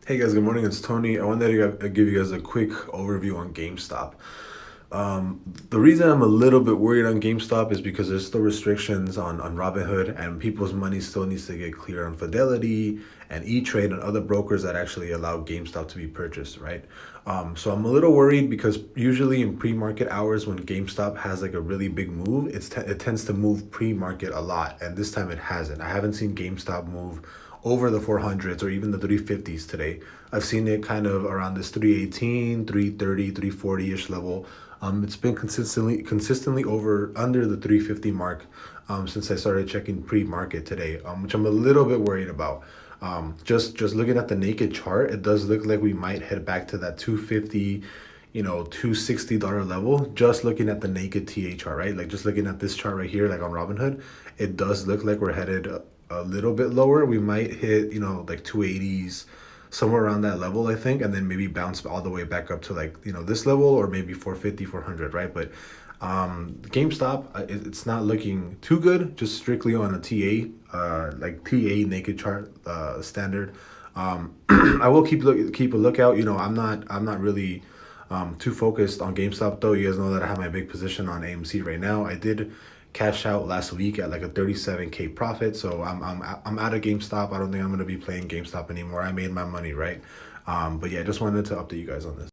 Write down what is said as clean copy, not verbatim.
Hey guys, good morning. It's Tony. I wanted to give you guys a quick overview on GameStop. The reason I'm a little bit worried on GameStop is because there's still restrictions on Robinhood, and people's money still needs to get cleared on Fidelity and E-Trade and other brokers that actually allow GameStop to be purchased, right? So I'm a little worried because usually in pre-market hours when GameStop has like a really big move, it tends to move pre-market a lot, and this time it hasn't. I haven't seen GameStop move over the 400s or even the 350s today. I've seen it kind of around this 318, 330, 340-ish level. It's been consistently over under the 350 mark since I started checking pre-market today, which I'm a little bit worried about. Just looking at the naked chart, it does look like we might head back to that 250, $260 level. Just looking at the naked TA chart, right? Like just looking at this chart right here, like on Robinhood, it does look like we're headed a little bit lower. We might hit, like 280s, somewhere around that level, I think, and then maybe bounce all the way back up to like, this level or maybe 450, 400, right? But GameStop, it's not looking too good, just strictly on a like TA naked chart standard. I will keep a lookout. I'm not really too focused on GameStop though. You guys know that I have my big position on AMC right now. I did cash out last week at like a 37K profit, so I'm out of GameStop. I don't think I'm gonna be playing GameStop anymore. I made my money, right? But yeah, I just wanted to update you guys on this.